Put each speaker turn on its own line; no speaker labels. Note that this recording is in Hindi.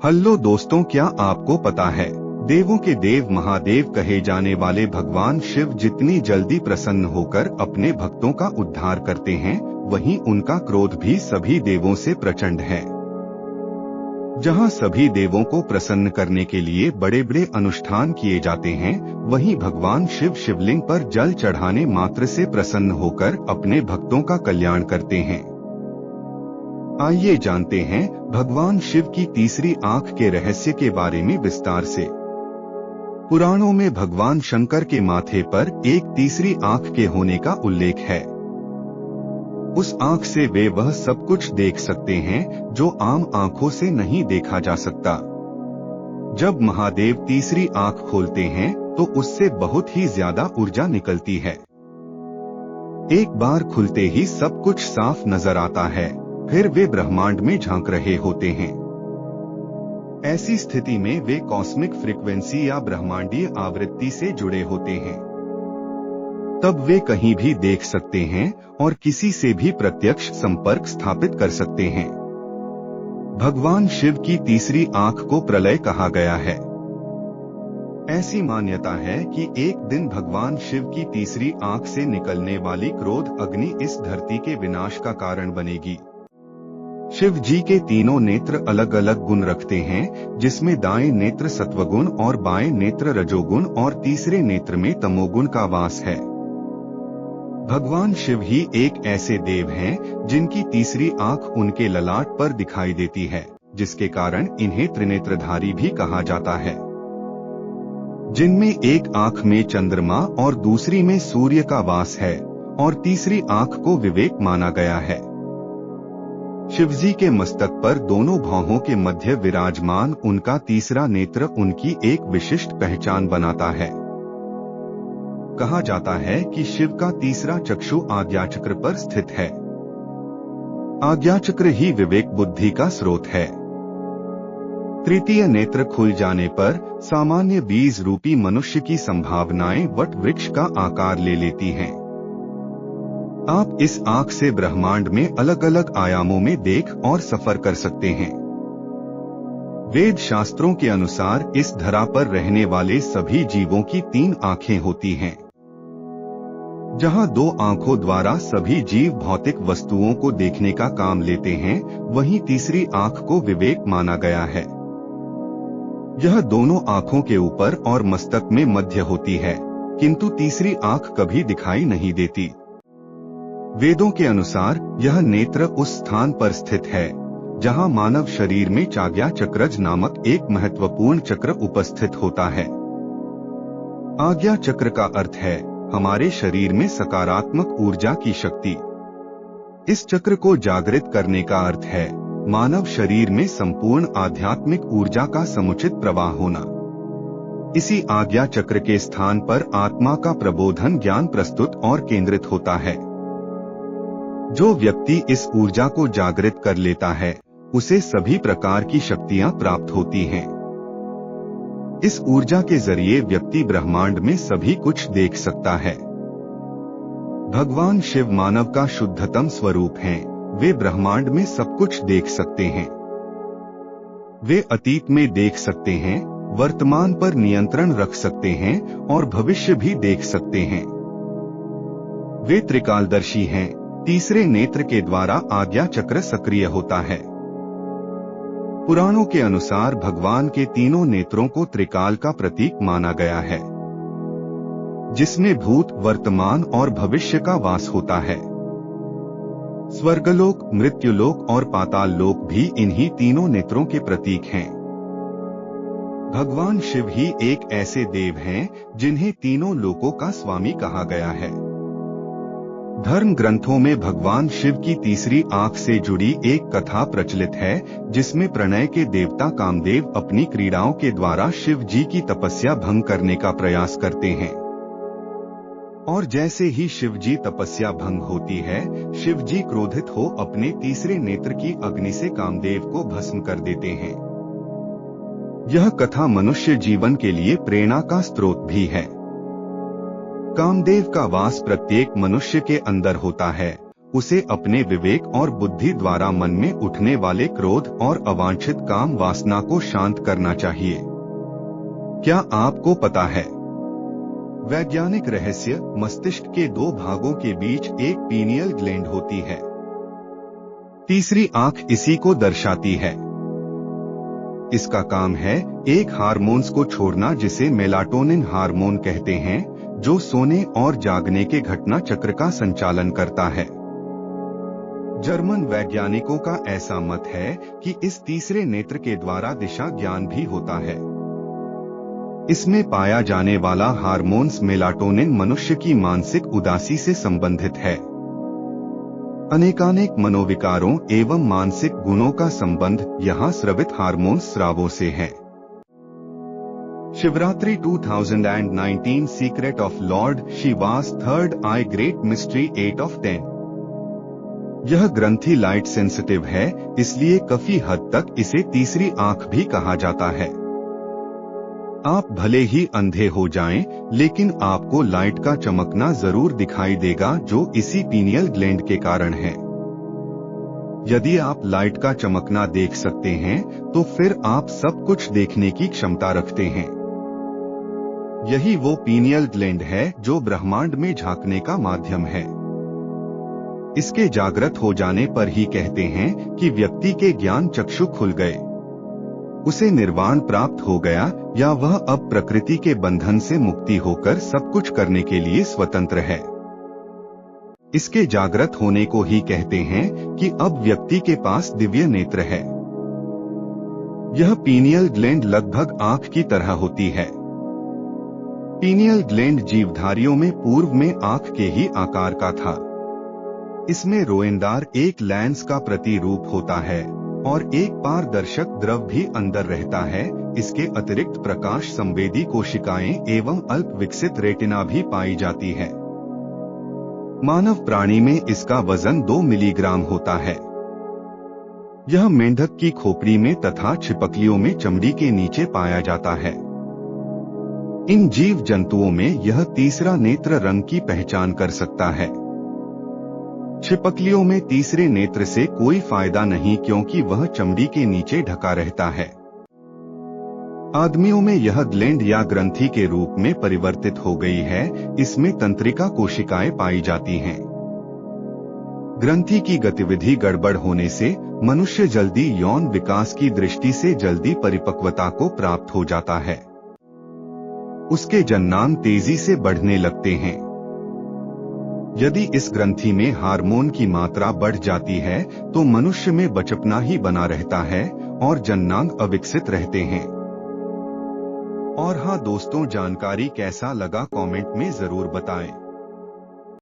हेलो दोस्तों, क्या आपको पता है देवों के देव महादेव कहे जाने वाले भगवान शिव जितनी जल्दी प्रसन्न होकर अपने भक्तों का उद्धार करते हैं, वहीं उनका क्रोध भी सभी देवों से प्रचंड है। जहां सभी देवों को प्रसन्न करने के लिए बड़े बड़े अनुष्ठान किए जाते हैं, वहीं भगवान शिव शिवलिंग पर जल चढ़ाने मात्र से प्रसन्न होकर अपने भक्तों का कल्याण करते हैं। आइए जानते हैं भगवान शिव की तीसरी आंख के रहस्य के बारे में विस्तार से। पुराणों में भगवान शंकर के माथे पर एक तीसरी आंख के होने का उल्लेख है। उस आंख से वे वह सब कुछ देख सकते हैं जो आम आंखों से नहीं देखा जा सकता। जब महादेव तीसरी आंख खोलते हैं तो उससे बहुत ही ज्यादा ऊर्जा निकलती है। एक बार खुलते ही सब कुछ साफ नजर आता है, फिर वे ब्रह्मांड में झांक रहे होते हैं। ऐसी स्थिति में वे कॉस्मिक फ्रीक्वेंसी या ब्रह्मांडीय आवृत्ति से जुड़े होते हैं। तब वे कहीं भी देख सकते हैं और किसी से भी प्रत्यक्ष संपर्क स्थापित कर सकते हैं। भगवान शिव की तीसरी आंख को प्रलय कहा गया है। ऐसी मान्यता है कि एक दिन भगवान शिव की तीसरी आंख से निकलने वाली क्रोध अग्नि इस धरती के विनाश का कारण बनेगी। शिव जी के तीनों नेत्र अलग अलग गुण रखते हैं, जिसमें दाएं नेत्र सत्वगुण और बाएं नेत्र रजोगुण और तीसरे नेत्र में तमोगुण का वास है। भगवान शिव ही एक ऐसे देव हैं जिनकी तीसरी आंख उनके ललाट पर दिखाई देती है, जिसके कारण इन्हें त्रिनेत्रधारी भी कहा जाता है। जिनमें एक आंख में चंद्रमा और दूसरी में सूर्य का वास है और तीसरी आंख को विवेक माना गया है। शिवजी के मस्तक पर दोनों भौहों के मध्य विराजमान उनका तीसरा नेत्र उनकी एक विशिष्ट पहचान बनाता है। कहा जाता है कि शिव का तीसरा चक्षु आज्ञाचक्र पर स्थित है। आज्ञाचक्र ही विवेक बुद्धि का स्रोत है। तृतीय नेत्र खुल जाने पर सामान्य बीज रूपी मनुष्य की संभावनाएं वट वृक्ष का आकार ले लेती हैं। आप इस आंख से ब्रह्मांड में अलग अलग आयामों में देख और सफर कर सकते हैं। वेद शास्त्रों के अनुसार इस धरा पर रहने वाले सभी जीवों की 3 आंखें होती हैं। जहां 2 आंखों द्वारा सभी जीव भौतिक वस्तुओं को देखने का काम लेते हैं, वहीं तीसरी आंख को विवेक माना गया है। यह दोनों आंखों के ऊपर और मस्तक में मध्य होती है, किंतु तीसरी आंख कभी दिखाई नहीं देती। वेदों के अनुसार यह नेत्र उस स्थान पर स्थित है जहां मानव शरीर में चाज्ञा चक्रज नामक एक महत्वपूर्ण चक्र उपस्थित होता है। आज्ञा चक्र का अर्थ है हमारे शरीर में सकारात्मक ऊर्जा की शक्ति। इस चक्र को जागृत करने का अर्थ है मानव शरीर में संपूर्ण आध्यात्मिक ऊर्जा का समुचित प्रवाह होना। इसी आज्ञा चक्र के स्थान पर आत्मा का प्रबोधन ज्ञान प्रस्तुत और केंद्रित होता है। जो व्यक्ति इस ऊर्जा को जागृत कर लेता है, उसे सभी प्रकार की शक्तियां प्राप्त होती हैं। इस ऊर्जा के जरिए व्यक्ति ब्रह्मांड में सभी कुछ देख सकता है। भगवान शिव मानव का शुद्धतम स्वरूप हैं। वे ब्रह्मांड में सब कुछ देख सकते हैं। वे अतीत में देख सकते हैं, वर्तमान पर नियंत्रण रख सकते हैं और भविष्य भी देख सकते हैं। वे त्रिकालदर्शी हैं। तीसरे नेत्र के द्वारा आज्ञा चक्र सक्रिय होता है। पुराणों के अनुसार भगवान के तीनों नेत्रों को त्रिकाल का प्रतीक माना गया है, जिसमें भूत, वर्तमान और भविष्य का वास होता है। स्वर्गलोक, मृत्युलोक और पाताल लोक भी इन्हीं तीनों नेत्रों के प्रतीक हैं। भगवान शिव ही एक ऐसे देव हैं जिन्हें तीनों लोकों का स्वामी कहा गया है। धर्म ग्रंथों में भगवान शिव की तीसरी आंख से जुड़ी एक कथा प्रचलित है, जिसमें प्रणय के देवता कामदेव अपनी क्रीड़ाओं के द्वारा शिव जी की तपस्या भंग करने का प्रयास करते हैं। और जैसे ही शिव जी तपस्या भंग होती है, शिव जी क्रोधित हो अपने तीसरे नेत्र की अग्नि से कामदेव को भस्म कर देते हैं। यह कथा मनुष्य जीवन के लिए प्रेरणा का स्रोत भी है। कामदेव का वास प्रत्येक मनुष्य के अंदर होता है। उसे अपने विवेक और बुद्धि द्वारा मन में उठने वाले क्रोध और अवांछित काम वासना को शांत करना चाहिए। क्या आपको पता है, वैज्ञानिक रहस्य, मस्तिष्क के दो भागों के बीच एक पीनियल ग्लैंड होती है। तीसरी आंख इसी को दर्शाती है। इसका काम है एक हार्मोन्स को छोड़ना जिसे मेलाटोनिन हार्मोन कहते हैं, जो सोने और जागने के घटना चक्र का संचालन करता है। जर्मन वैज्ञानिकों का ऐसा मत है कि इस तीसरे नेत्र के द्वारा दिशा ज्ञान भी होता है। इसमें पाया जाने वाला हार्मोन्स मेलाटोनिन मनुष्य की मानसिक उदासी से संबंधित है। अनेकानेक मनोविकारों एवं मानसिक गुणों का संबंध यहाँ स्रवित हार्मोन स्रावों से है। Shivratri 2019 secret of Lord Shivas third I great mystery 8 of 10। यह ग्रंथि लाइट सेंसिटिव है, इसलिए काफी हद तक इसे तीसरी आंख भी कहा जाता है। आप भले ही अंधे हो जाएं, लेकिन आपको लाइट का चमकना जरूर दिखाई देगा, जो इसी पीनियल ग्लैंड के कारण है। यदि आप लाइट का चमकना देख सकते हैं, तो फिर आप सब कुछ देखने की क्षमता रखते हैं। यही वो पीनियल ग्लैंड है जो ब्रह्मांड में झांकने का माध्यम है। इसके जागृत हो जाने पर ही कहते हैं कि व्यक्ति के ज्ञान चक्षु खुल गए, उसे निर्वाण प्राप्त हो गया, या वह अब प्रकृति के बंधन से मुक्ति होकर सब कुछ करने के लिए स्वतंत्र है। इसके जागृत होने को ही कहते हैं कि अब व्यक्ति के पास दिव्य नेत्र है। यह पीनियल ग्लैंड लगभग आंख की तरह होती है। पीनियल ग्लैंड जीवधारियों में पूर्व में आंख के ही आकार का था। इसमें रोएंदार एक लेंस का प्रतिरूप होता है और एक पारदर्शक द्रव भी अंदर रहता है। इसके अतिरिक्त प्रकाश संवेदी कोशिकाएं एवं अल्प विकसित रेटिना भी पाई जाती है। मानव प्राणी में इसका वजन 2 मिलीग्राम होता है। यह मेंढक की खोपड़ी में तथा छिपकलियों में चमड़ी के नीचे पाया जाता है। इन जीव जंतुओं में यह तीसरा नेत्र रंग की पहचान कर सकता है। छिपकलियों में तीसरे नेत्र से कोई फायदा नहीं, क्योंकि वह चमड़ी के नीचे ढका रहता है। आदमियों में यह ग्लैंड या ग्रंथि के रूप में परिवर्तित हो गई है। इसमें तंत्रिका कोशिकाएं पाई जाती हैं। ग्रंथि की गतिविधि गड़बड़ होने से मनुष्य जल्दी यौन विकास की दृष्टि से जल्दी परिपक्वता को प्राप्त हो जाता है। उसके जन्नांग तेजी से बढ़ने लगते हैं। यदि इस ग्रंथि में हार्मोन की मात्रा बढ़ जाती है तो मनुष्य में बचपना ही बना रहता है और जन्नांग अविकसित रहते हैं। और हाँ दोस्तों, जानकारी कैसा लगा कमेंट में जरूर बताएं।